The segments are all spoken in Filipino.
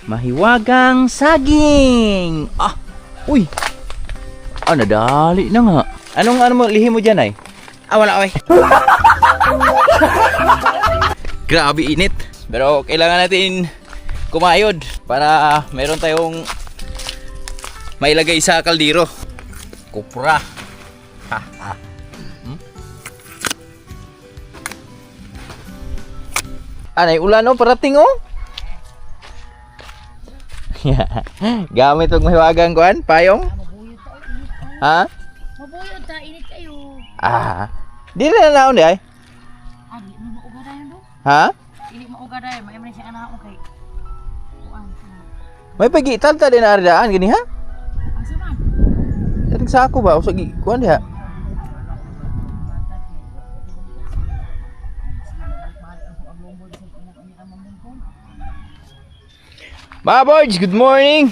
Mahiwagang saging. Ah, uy. Ah, nadali na nga. Ano mo lihi mo diyan ay? Ah, wala oy. Grabe init. Pero kailangan natin kumayod para meron tayong mailagay sa kaldero. Kupra. Ha, ha. Anay ulan oh, parating oh. Gamit og mahiwagang kuan, payong. Ha? Mabuyod ta, init kayo. Ah. Dili na naon di ay. Ah, di mo maugadayan do. Ha? Dili maugadayan, may man siya anak mo kay. Kuan. May pagitan ta din na aridaan gani ha? Asa man? Dari sa ako ba usag kuan diha. Mga boys, good morning!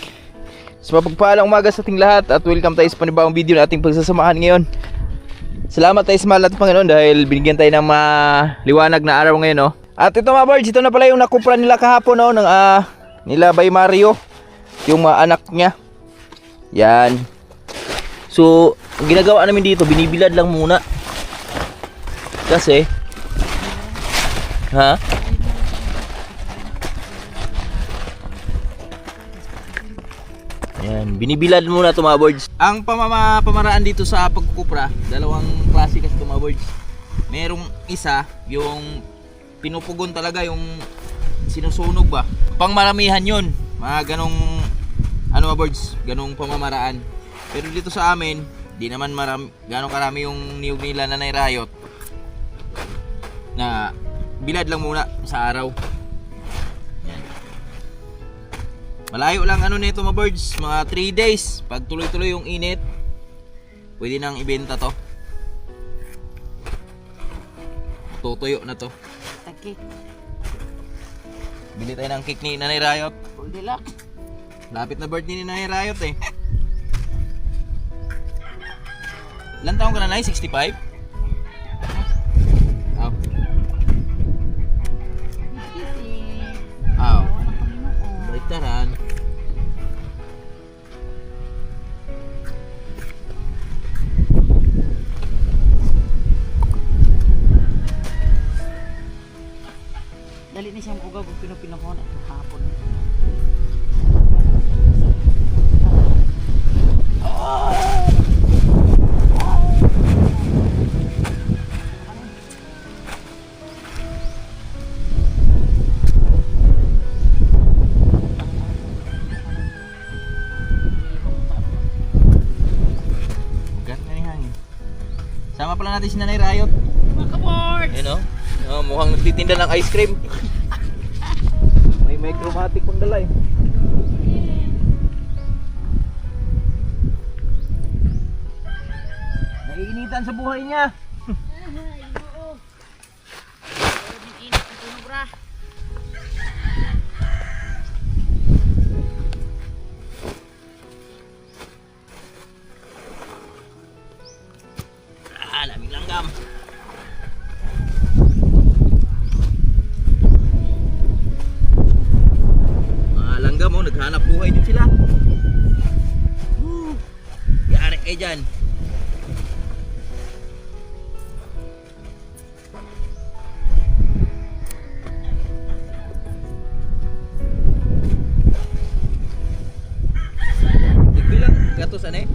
Sa mapagpalang umaga sa ating lahat at welcome tayo sa panibagong video na ating pagsasamahan ngayon. Salamat tayo sa mahal at Panginoon dahil binigyan tayo ng maliwanag na araw ngayon. At ito mga boys, ito na pala yung nakupra nila kahapon ng nila by Mario, yung anak niya. Yan. So, ang ginagawa namin dito, binibilad lang muna. Kasi, ha? Ayan, binibilad muna ito mga boards. Ang pamaraan dito sa pagkukupra, dalawang klase kasi ito mga boards. Merong isa, yung pinupugon talaga, yung sinusunog ba. Pangmaramihan yun, mga ganong ano mga boards, ganong pamamaraan. Pero dito sa amin, di naman ganong karami yung niyog nila na nairayot. Na bilad lang muna sa araw. Malayo lang ano nito mga birds, mga 3 days. Pag tuloy-tuloy yung init, pwede nang ibenta to. Tutuyo na to. Takik. Bili tayo ng cake ni Nanay Rayot. Pwede lang. Lapit na birthday ni Nanay Rayot eh. Ilan taong ka na, Nay? 65? Oh. Oh. Baliktaran. Dali ni siyang ugaw kung pinapinahon at hapon. Sama pala natin si Nanay Rayot. Mga kaboard! Ayun o. Oh, mukhang nagtitinda ng ice cream. May chromatic pang dala eh. Naiinitan sa buhay niya. Ay, oo. Pero din init na tunog ra. Daming langgam. Mga langgam oh, naghanap buhay din sila. Yari kayo dyan. Tigbilang gatos ano eh?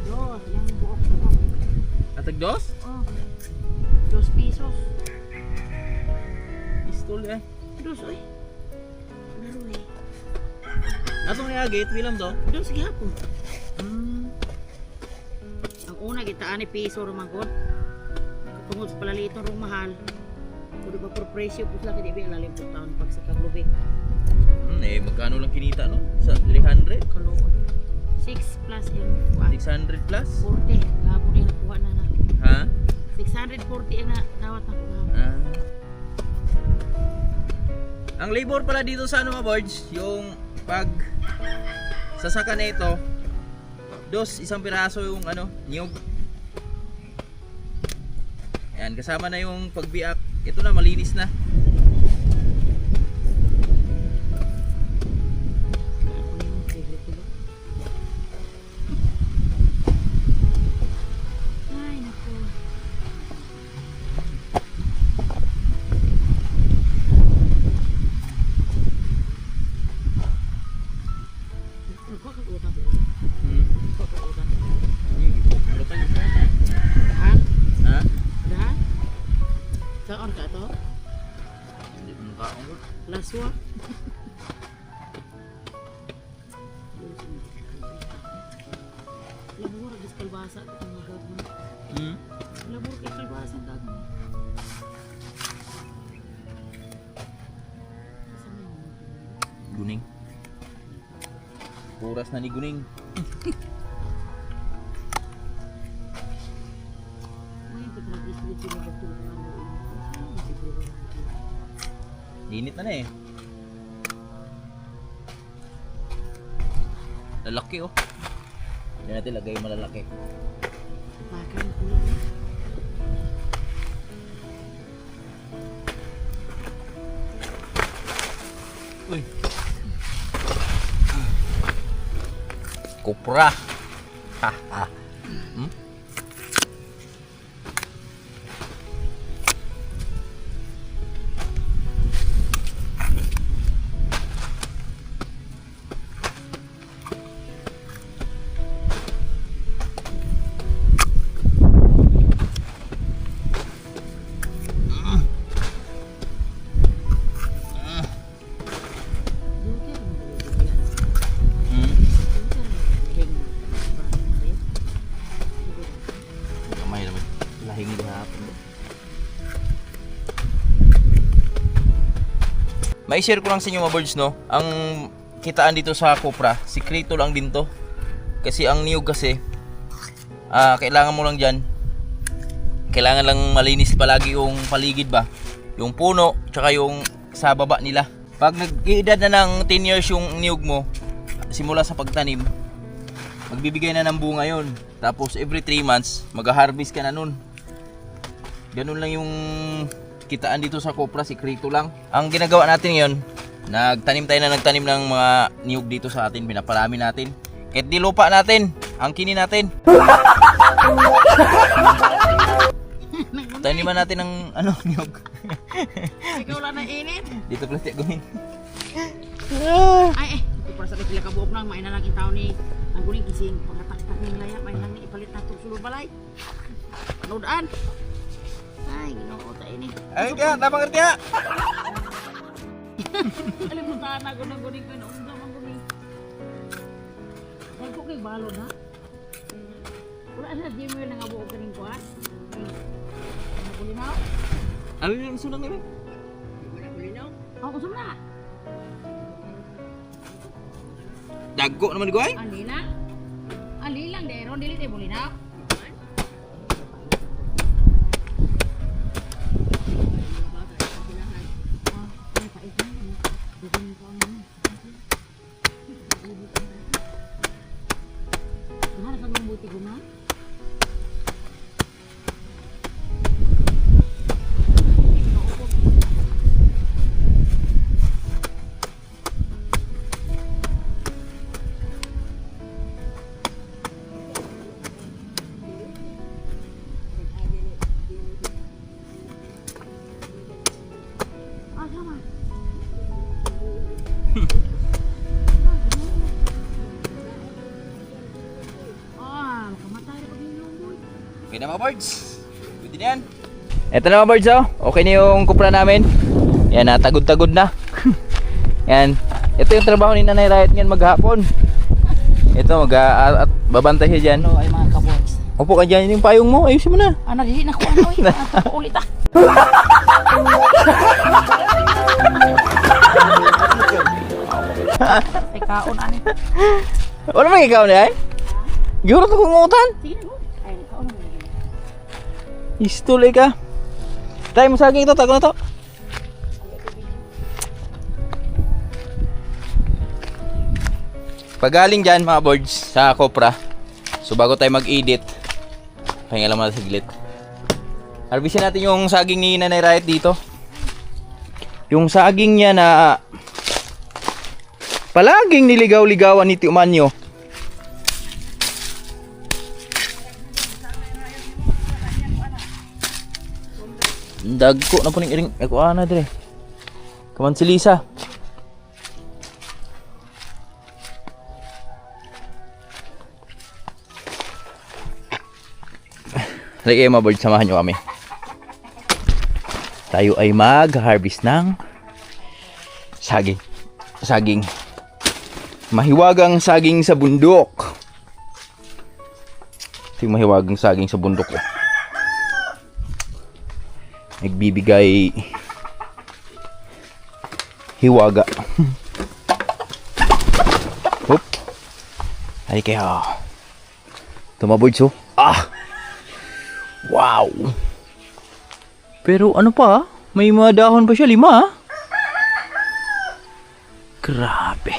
Dos, yung buok na to. Atag dos? Oh. 2 pesos. Pistol eh. Dos, oy. Laro eh. Atong nagagit, bilang to? Dos, gihapon. Ang una, gitaan ni piso rumangkot. Tungod sa palalitong rong mahal. Kung ba por presyo, pus lang hindi alalim po taon pag sa kaglubi. Eh, magkano lang kinita no? Sa 300? Kaluon. 6 plus yung 600 plus? 40. Gapon din nakuha na na. Ha? 640 ang dawat na kuha. Ah. Ang labor pala dito sa ano mga boards, yung pag sasaka na ito, isang piraso yung ano, niyog. Yan, kasama na yung pagbiak. Ito na, malinis na. kalbasa at ang gagawin. Hmm? Labor kay kalbasa ang gagawin. Guning. Puras na ni Guning. Ngayon, pag nag-islit sila ba ito? Init na eh. Lalaki oh. Hindi natin lagay yung malalaki. Bakit ang kulay? Uy. Kopra. Ha ha. Hmm? Kamay naman. Lahing hapon. May share ko lang sa inyo mga birds, no? Ang kitaan dito sa Kopra, sikreto lang din to. Kasi ang niyog kasi, kailangan mo lang dyan, kailangan lang malinis palagi yung paligid ba? Yung puno, tsaka yung sa baba nila. Pag nag-iedad na ng 10 years yung niyog mo, simula sa pagtanim, magbibigay na ng bunga yon. Tapos every 3 months, mag-harvest ka na nun. Ganun lang yung kitaan dito sa Kopra, sikreto lang. Ang ginagawa natin ngayon, nagtanim ng mga niyog dito sa atin, pinaparami natin. Kahit di lupa natin, angkinin natin. Taniman natin ng niyog. Ikaw lang na init. Dito plastic gumin. Ay, para sa pila ka buok nang may na lang itaw ni ang guling kising pagkataktak ning laya may nang ipalit na sulod balay. Nodaan. Ay, ginoo ta ini. Ay, kaya tapang ngerti ya. Alimutan ako ng guling ko undang ang guling. Ay ko kay balon ha. Wala na di mo nang abuo kaning kuan. Nagulinaw. Ano yung sunang nila? Nagulinaw. Ako kusum na. Dago naman ko ay. Alila. Alilang dero dili te bulinaw. Okay na mga birds. Pwede na yan. Ito na mga birds oh. Okay na yung kupra namin. Yan na, tagod-tagod na. Yan. Ito yung trabaho ni Nanay Riot ngayon maghapon. Ito, at babantay siya dyan. Hello ay mga kabots. Upo ka dyan yung payong mo. Ayusin mo na. Ano, di na ko ano eh. Ulit ah. Ikaon ani. Wala mang ikaw na ay? Gihurot ako ngutan. Sige na go. Ay, ikaon na. Istuloy ka. Tayo mo saging ito, tago na to. Pagaling dyan mga birds sa Kopra. So bago tayo mag-edit, pahinga lang muna saglit. Harvestin natin yung saging ni Nanay Riot dito. Yung saging niya na palaging niligaw-ligawan ni Tio Manyo. Dagko na po ning iring. Ako ana dire. Kaman si Lisa. Lagi mga birds, samahan nyo kami. Tayo ay mag-harvest ng saging. Saging. Mahiwagang saging sa bundok. Ito yung mahiwagang saging sa bundok ko. Nagbibigay hiwaga. Hop. Ay kaya. Tumabods oh. Ah! Wow! Pero ano pa? May mga dahon pa siya, 5 ah. Grabe.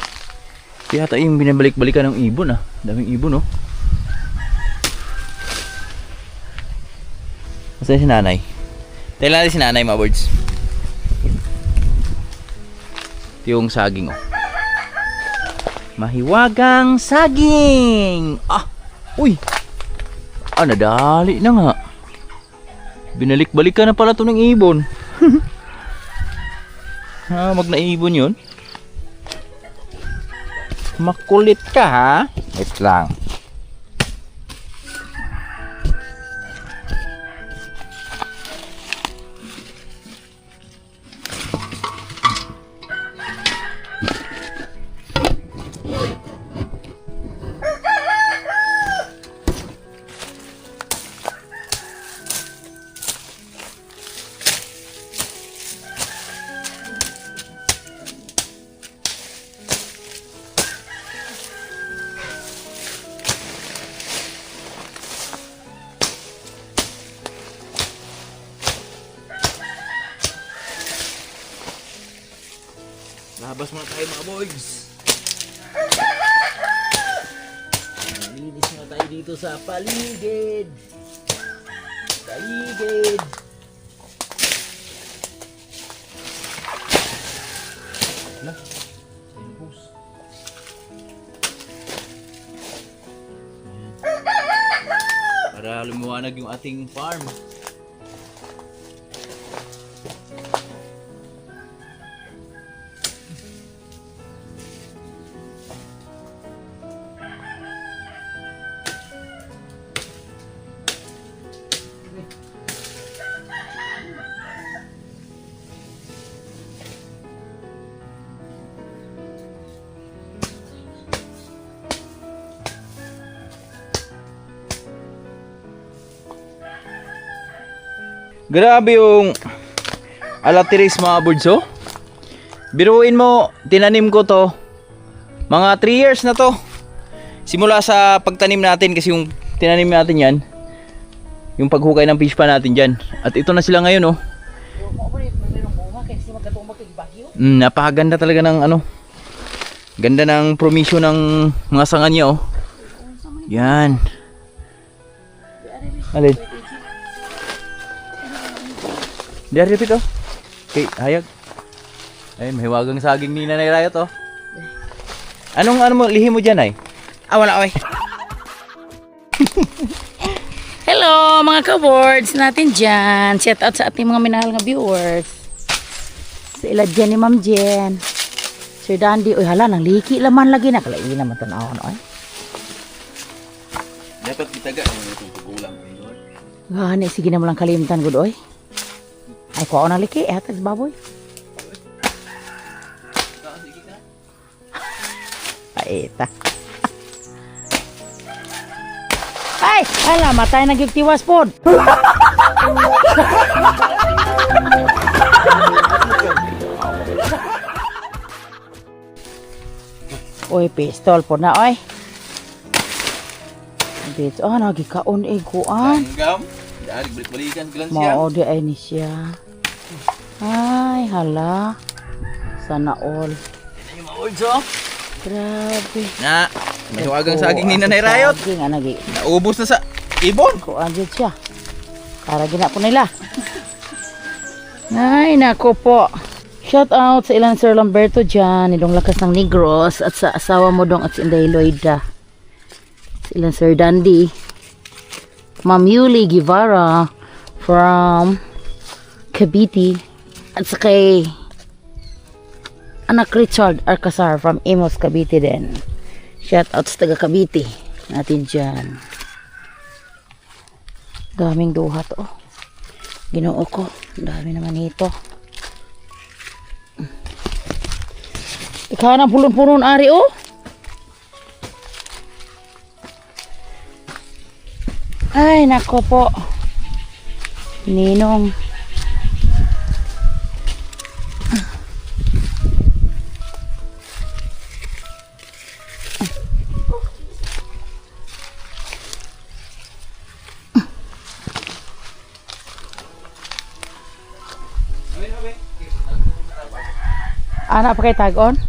Kaya tayo yung binabalik-balikan ng ibon ah. Daming ibon oh. Masaya si nanay. Tayo natin si nanay mga birds. Ito yung saging oh. Mahiwagang saging! Ah! Uy! Ah, nadali na nga. Binalik-balikan na pala ito ng ibon. Ha, magnaibon yun. Makulit ka ha. Wait lang. Labas muna tayo mga boys. Linis muna tayo dito sa paligid. Paligid. Wala. Tempos. Para lumiwanag yung ating farm. Grabe yung alatiris mga birds oh. Biruin mo, tinanim ko to mga 3 years na to. Simula sa pagtanim natin kasi yung tinanim natin yan, yung paghukay ng fish pan natin dyan. At ito na sila ngayon oh. Napakaganda talaga ng ano. Ganda ng promisyon ng mga sanga niya oh. Yan. Alin? Dari dito. Okay, hayag. Ay, mahiwagang saging ni Nanay Rayot oh. Anong ano mo lihi mo diyan ay? Ah, wala oy. Hello mga ka-boards natin dyan. Shout out sa ating mga minahal nga viewers. Sa ila dyan ni Ma'am Jen. Sir Dandy, oy hala nang liki laman lagi na kalai naman tanaw no ay. Dapat kitaga ang itong pagulang ngayon. Gani sige na mo lang kalimtan gud oy. Ay ko na liki hatag baboy. Ay ta. Ay, ala matay na gyud tiwas pod. Oy, pistol po na, oy. Dito, nagikaon kuan. Langgam. Dari balik-balikan bilang siya. Mao di ay ni siya. Ay, hala. Sana all. Ito yung mga words oh. Grabe. Na, mahiwagang saging ni Nanay Rayot. Saging, anagi. Naubos na sa ibon. Kuan dyan siya. Para gina po nila. Ay, nako po. Shout out sa ilang Sir Lamberto dyan, idong lakas ng Negros, at sa asawa mo dong at si Inday Loida. Sa ilang Sir Dandy. Ma'am Yuli Guevara from Cavite. At sa kay anak Richard Arcasar from Imos, Cavite din. Shout out sa taga Cavite natin dyan. Daming duha to. Ginoo ko. Dami naman ito. Ikaw na pulon-pulon ari oh. Ay, nako po. Ninong. Anak pa kay tag-on?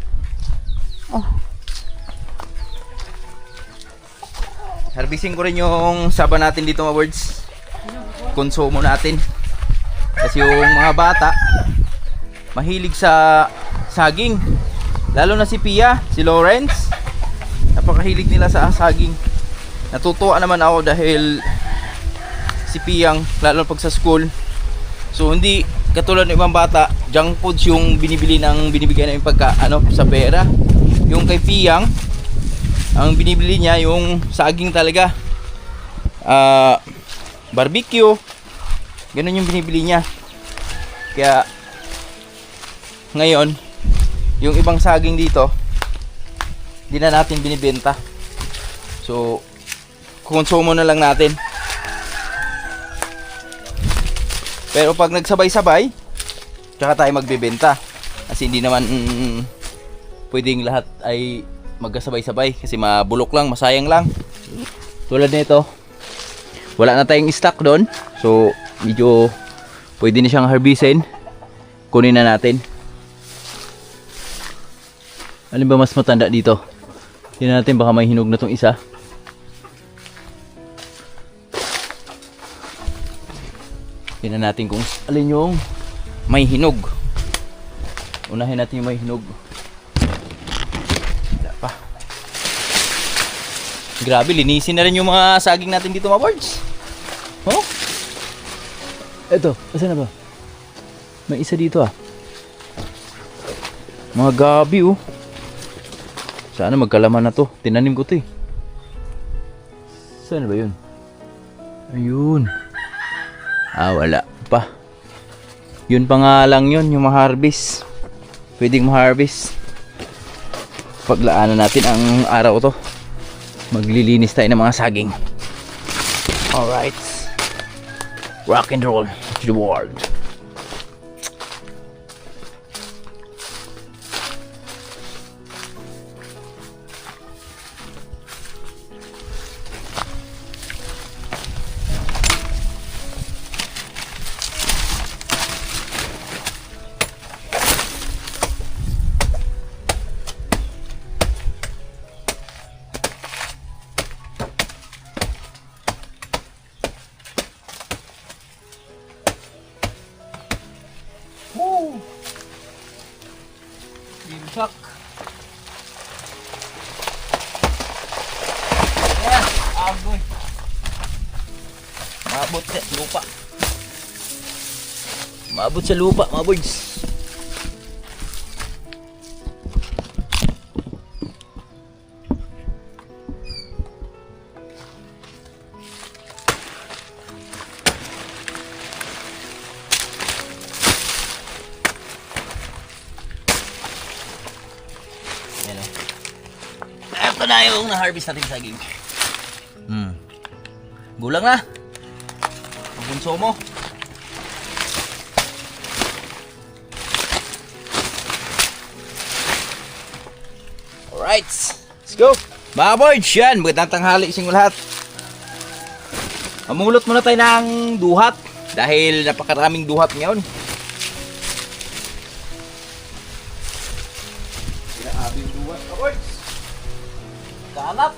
Oh. Harvesting ko rin yung saba natin dito mga birds. Konsumo natin. Kasi yung mga bata mahilig sa saging. Lalo na si Pia, si Lawrence. Napakahilig nila sa saging. Natutuwa naman ako dahil si Piyang, lalo pag sa school. So hindi katulad ng ibang bata, junk foods yung binibigay namin pagka sa pera. Yung kay Piyang, ang binibili niya yung saging talaga. Barbecue. Ganun yung binibili niya. Kaya ngayon, yung ibang saging dito, hindi na natin binibenta. So, konsumo na lang natin. Pero pag nagsabay-sabay, tsaka tayo magbebenta. Kasi hindi naman pwedeng lahat ay magkasabay-sabay. Kasi mabulok lang, masayang lang. Tulad nito, wala na tayong stock doon. So, medyo pwede na siyang harvestin. Kunin na natin. Alin ba mas matanda dito? Tingnan natin, baka may hinog na tong isa. Tingnan natin kung alin yung may hinog. Unahin natin yung may hinog. Wala pa. Grabe, linisin na rin yung mga saging natin dito mga birds. Oh? Eto, asan na ba? May isa dito ah. Mga gabi oh. Sana magkalaman na to. Tinanim ko to eh. Saan ba yun? Ayun. Wala pa. Yun pa nga lang yun, yung ma-harvest. Pwedeng ma-harvest. Paglaanan natin ang araw to. Maglilinis tayo ng mga saging. Alright. Rock and roll to the world. Bimsak. Yeah, agoy. Maabot sa lupa. Maabot sa lupa, mga boys. Ito na yung na-harvest natin saging. Gulang na. Bunso mo. Alright. Let's go. Mga boys, yan. Magandang tanghali sa inyo lahat. Mamulot muna tayo ng duhat. Dahil napakaraming duhat ngayon. Grabe yung duhat, mga boys. Kalat.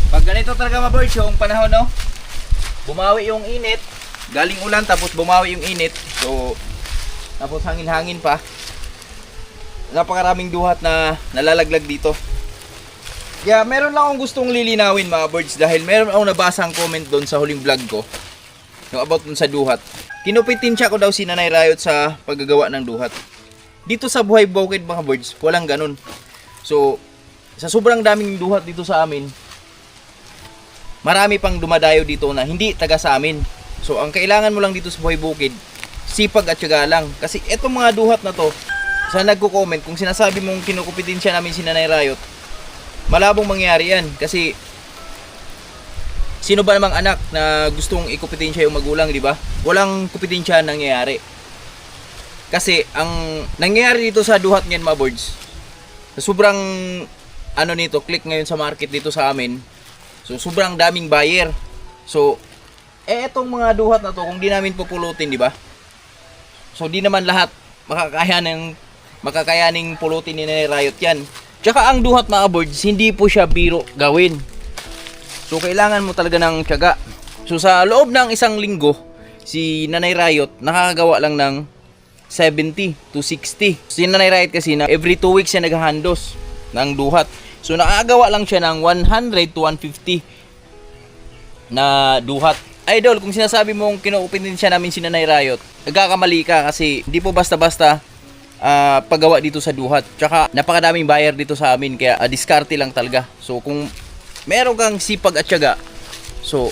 Pag ganito talaga mga boys, yung panahon no, bumawi yung init, galing ulan tapos bumawi yung init, so tapos hangin-hangin pa, napakaraming duhat na nalalaglag dito. Kaya meron lang akong gustong lilinawin mga birds dahil meron akong nabasang comment doon sa huling vlog ko yung about dun sa duhat. Kinupitinsya ko daw si Nanay Riot sa paggagawa ng duhat. Dito sa Buhay Bukid mga birds, walang ganun. So, sa sobrang daming duhat dito sa amin, marami pang dumadayo dito na hindi taga sa amin. So ang kailangan mo lang dito sa Buhay Bukid, sipag at tiyaga lang. Kasi etong mga duhat na to, sa nagko-comment, kung sinasabi mong kinukumpetensya namin si Nanay Riot, malabong mangyari yan. Kasi sino ba namang anak na gustong ikumpetensya yung magulang, di ba? Walang kumpetensya nangyayari. Kasi ang nangyayari dito sa duhat ngayon, mga boards, sobrang ano nito, click ngayon sa market dito sa amin. So sobrang daming buyer. So etong mga duhat na to, kung di namin pupulutin, di ba? So di naman lahat makakayaning pulutin ni Nanay Riot yan. Tsaka ang duhat, mga boards, hindi po siya biro gawin. So kailangan mo talaga ng tiyaga. So sa loob ng isang linggo, si Nanay Riot nakakagawa lang ng 70 to 60. Si Nanay Riot kasi na every 2 weeks siya naghahandos ng duhat. So nakakagawa lang siya ng 100 to 150 na duhat. Idol, kung sinasabi mong kinuupintensya namin si Nanay Riot, nagkakamali ka kasi hindi po basta-basta paggawa dito sa duhat. Tsaka napakadaming buyer dito sa amin, kaya diskarte lang talaga. So kung meron kang sipag at tiyaga, so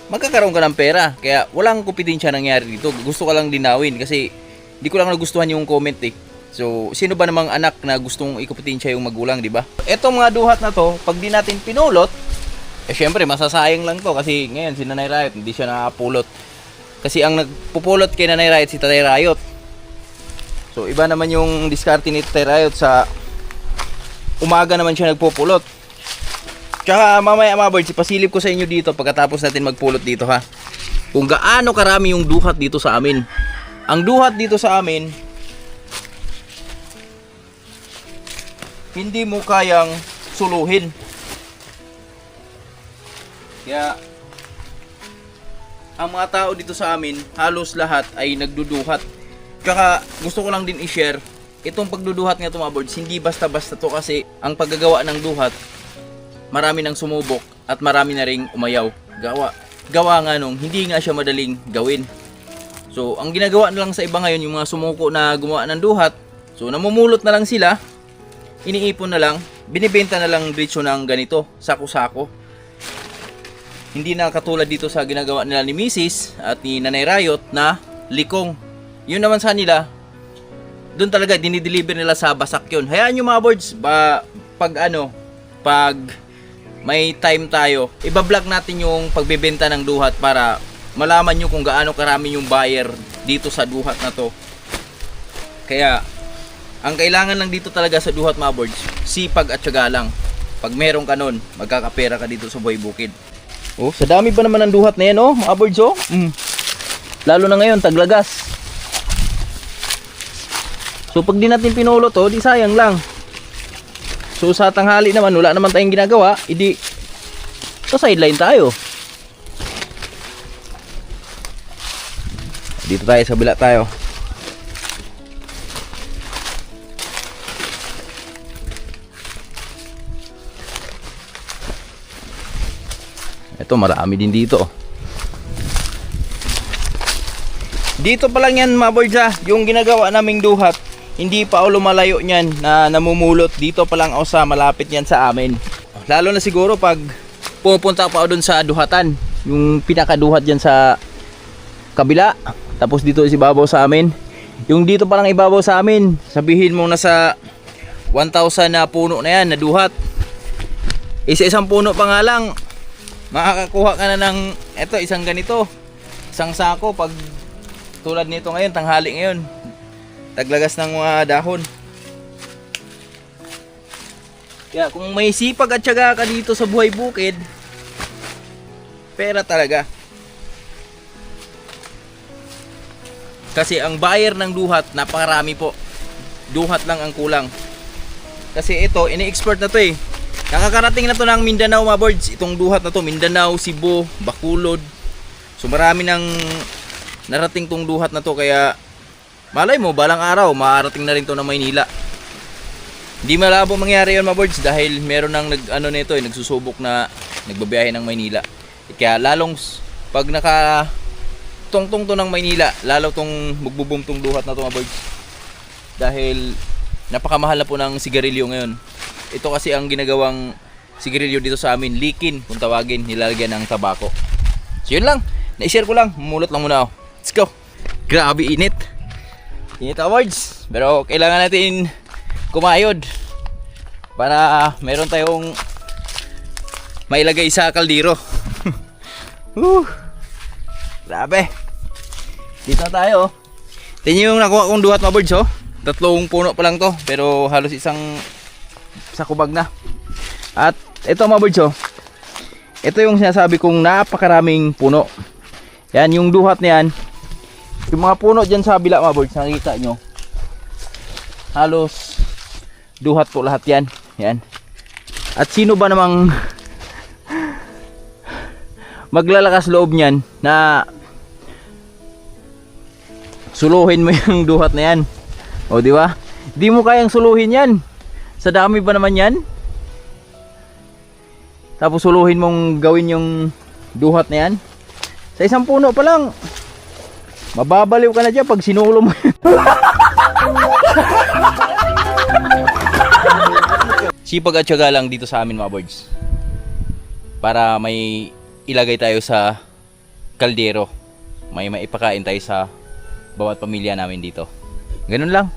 magkakaroon ka ng pera. Kaya walang kumpetensya nangyari dito. Gusto ka lang linawin kasi di ko lang nagustuhan yung comment eh. So sino ba namang anak na gustong ikumpetensya yung magulang, di ba? Etong mga duhat na to, pag di natin pinulot, syempre masasayang lang to kasi ngayon si Nanay Riot hindi siya nakapulot. Kasi ang nagpupulot kay Nanay Riot si Tatay Riot. So iba naman yung diskarte ni Tatay Riot, sa umaga naman siya nagpupulot. Tsaka mamaya, mga boards, ipasilip ko sa inyo dito pagkatapos natin magpulot dito, ha, kung gaano karami yung duhat dito sa amin. Ang duhat dito sa amin, hindi mo kayang suluhin. Kaya ang mga tao dito sa amin, halos lahat ay nagduduhat. Tsaka gusto ko lang din i-share, itong pagduduhat nga ito, mga boards, hindi basta-basta to. Kasi ang paggagawa ng duhat, marami nang sumubok at marami na ring umayaw. Gawa nga nung hindi nga siya madaling gawin. So ang ginagawa na lang sa iba ngayon, yung mga sumuko na gumawa ng duhat, so namumulot na lang sila, iniipon na lang, binibenta na lang diretso ng ganito, sako-sako. Hindi na katulad dito sa ginagawa nila ni Mrs. at ni Nanay Riot na likong. Yun naman sa nila, doon talaga dinideliver nila sa basak yun. Hayaan nyo, mga boards, pag may time tayo, ibablog natin yung pagbebenta ng duhat para malaman nyo kung gaano karami yung buyer dito sa duhat na to. Kaya ang kailangan lang dito talaga sa duhat, mga boards, sipag at tiyaga lang. Pag meron ka nun, magkakapera ka dito sa Buhay Bukid. Oh, sa dami ba naman ng duhat na yan, oh, mga boards, oh. Lalo na ngayon, taglagas. So pag di natin pinulot, oh, di sayang lang. So sa tanghali naman, wala naman tayong ginagawa, idi sa sideline tayo. Dito tayo, sa bila tayo. Ito, marami din dito. Dito pa lang yan, mga boards, ha, yung ginagawa naming duhat. Hindi pa ako lumalayo niyan na namumulot. Dito pa lang ako sa malapit niyan sa amin. Lalo na siguro pag pupunta pa ako dun sa duhatan, yung pinakaduhat dyan sa kabila, tapos dito si ibabaw sa amin. Yung dito pa lang ibabaw sa amin, sabihin mo nasa 1,000 na puno na yan na duhat. Isa-isang puno pa nga lang, makakakuha ka na ng eto, isang ganito, isang sako. Pag tulad nito ngayon, tanghali ngayon, taglagas ng mga dahon. Kaya kung may sipag at tiyaga ka dito sa Buhay Bukid, pera talaga. Kasi ang buyer ng duhat, napakarami po. Duhat lang ang kulang. Kasi ito, ini-export na to eh. Nakakarating na to ng Mindanao, mga boards. Itong duhat na to, Mindanao, Cebu, Bacolod. So marami nang narating tong duhat na to. Kaya malay mo, balang araw, maarating na rin to ng Maynila. Hindi malabo mangyari yun, mga boards, dahil meron nang nito, nagsusubok na nagbabiyahe ng Maynila. Kaya lalong pag tungtong to ng Maynila, lalo tong magbo-boom tong duhat na to, mga boards. Dahil napakamahal na po ng sigarilyo ngayon. Ito kasi ang ginagawang sigarilyo dito sa amin, likin kung tawagin, nilalagyan ng tabako. So yun lang, na-share ko lang, mulot lang muna ako. Let's go. Grabe init. Init awards, pero kailangan natin kumayod para meron tayong mailagay sa kaldero. Grabe. Dito na tayo. Tingnan yung nakuha kong duhat mga birds, oh. 3 puno pa lang to, pero halos isang kubag na. At ito mga birds, oh. Ito yung sinasabi kong napakaraming puno. Yan, yung duhat na yan. Yung mga puno dyan sa bila mga birds, nakikita nyo. Halos duhat po lahat yan. Yan. At sino ba namang maglalakas loob niyan na suluhin mo yung duhat na yan? O di ba? Di mo kayang suluhin yan. Sa dami ba naman yan? Tapos suluhin mong gawin yung duhat na yan. Sa isang puno pa lang, mababaliw ka na dyan pag sinulo mo. Sipag at tiyaga lang dito sa amin mga birds. Para may ilagay tayo sa kaldero. May maipakain tayo sa bawat pamilya namin dito. Ganun lang.